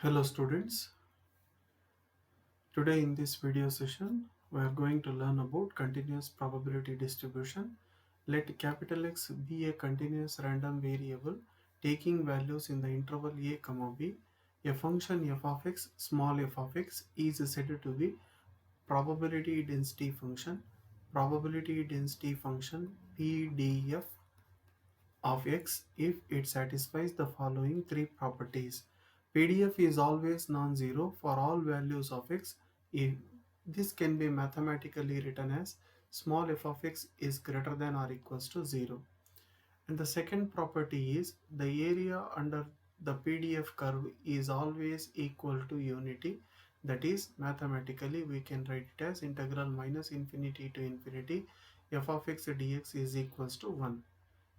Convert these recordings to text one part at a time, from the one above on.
Hello students, today in this video session we are going to learn about continuous probability distribution. Let capital X be a continuous random variable taking values in the interval a comma b. A function f of x, small f of x, is said to be probability density function. Probability density function PDF of x if it satisfies the following three properties. PDF is always non-zero for all values of x. If this can be mathematically written as small f of x is greater than or equals to 0. And the second property is the area under the PDF curve is always equal to unity. That is, mathematically we can write it as integral minus infinity to infinity f of x dx is equals to 1.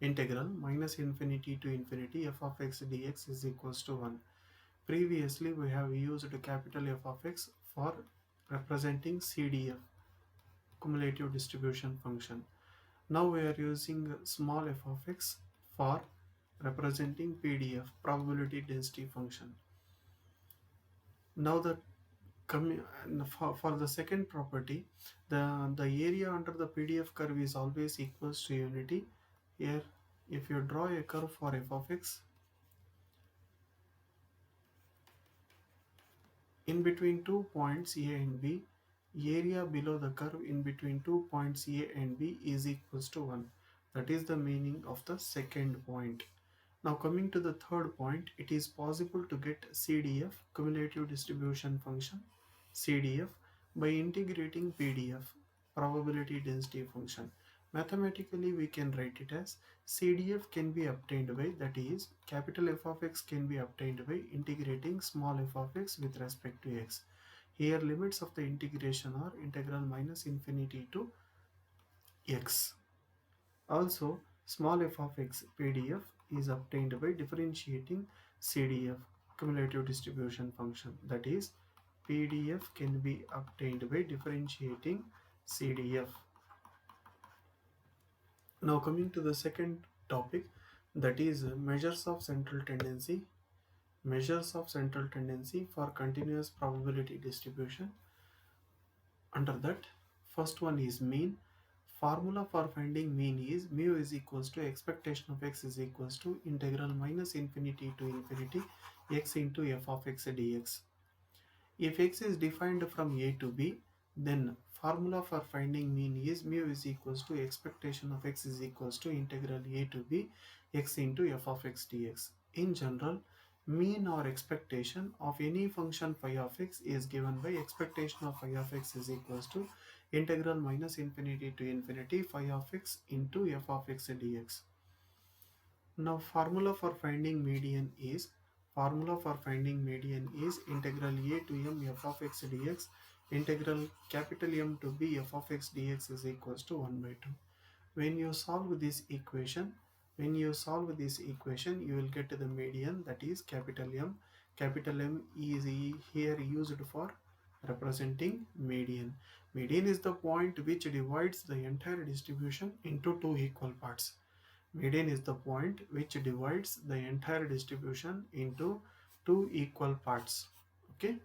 Integral minus infinity to infinity f of x dx is equals to 1. Previously we have used capital F of x for representing CDF, cumulative distribution function. Now we are using small f of x for representing PDF, probability density function. Now for the second property, the area under the PDF curve is always equals to unity. Here if you draw a curve for f of x, in between two points A and B, area below the curve in between two points A and B is equals to 1. That is the meaning of the second point. Now coming to the third point, it is possible to get CDF, cumulative distribution function, CDF, by integrating PDF, probability density function. Mathematically we can write it as CDF can be obtained by, that is, capital F of x can be obtained by integrating small f of x with respect to x. Here limits of the integration are integral minus infinity to x. Also, small f of x PDF is obtained by differentiating CDF, cumulative distribution function. That is, PDF can be obtained by differentiating CDF. Now coming to the second topic, that is measures of central tendency. Measures of central tendency for continuous probability distribution. Under that, first one is mean. Formula for finding mean is mu is equals to expectation of x is equals to integral minus infinity to infinity x into f of x dx. If x is defined from a to b, then formula for finding mean is mu is equals to expectation of x is equals to integral a to b x into f of x dx. In general, mean or expectation of any function phi of x is given by expectation of phi of x is equals to integral minus infinity to infinity phi of x into f of x dx. Now formula for finding median is integral a to m f of x dx, integral capital M to b f of x dx is equals to 1 by 2. When you solve this equation, you will get the median, that is capital M. Capital M is here used for representing median. Median is the point which divides the entire distribution into two equal parts. Median is the point which divides the entire distribution into two equal parts. Okay.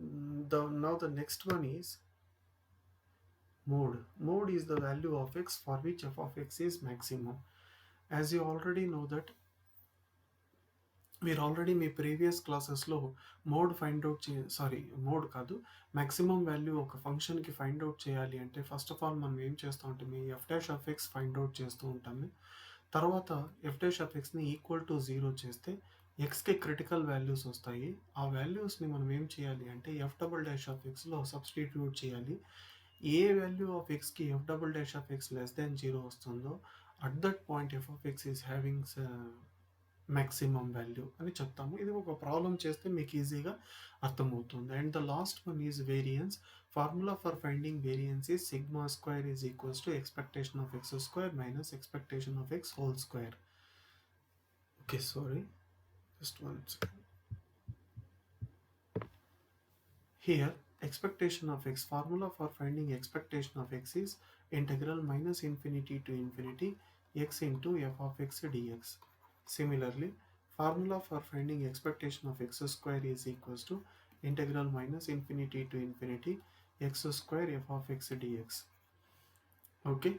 Now the next one is mode. Mode is the value of x for which f of x is maximum. As you already know that మీరు already మీ previous క్లాసెస్లో mode find out mode కాదు, maximum value ఒక ఫంక్షన్కి find out చేయాలి అంటే first of all మనం ఏం చేస్తూ ఉంటాము, F dash of X find out చేస్తూ ఉంటాము. తర్వాత ఎఫ్ డాష్ ఆఫ్ ఎక్స్ని ఈక్వల్ టు 0 చేస్తే ఎక్స్కి క్రిటికల్ వాల్యూస్ వస్తాయి. ఆ వాల్యూస్ని మనం ఏం చేయాలి అంటే ఎఫ్ డబుల్ డాష్ ఆఫ్ ఎక్స్లో సబ్స్టిట్యూట్ చేయాలి. ఏ వాల్యూ ఆఫ్ ఎక్స్కి F double dash of X less than 0 వస్తుందో at that point F of X is having maximum value అని చెప్తాము. ఇది ఒక ప్రాబ్లం చేస్తే మీకు ఈజీగా అర్థమవుతుంది. And the last one is variance. Formula for finding variance is sigma square is equals to expectation of X square minus expectation of X whole square. Okay, sorry, just one second. Here expectation of x, formula for finding expectation of x is integral minus infinity to infinity x into f of x dx. Similarly, Formula for finding expectation of x square is equals to integral minus infinity to infinity x square f of x dx. Okay.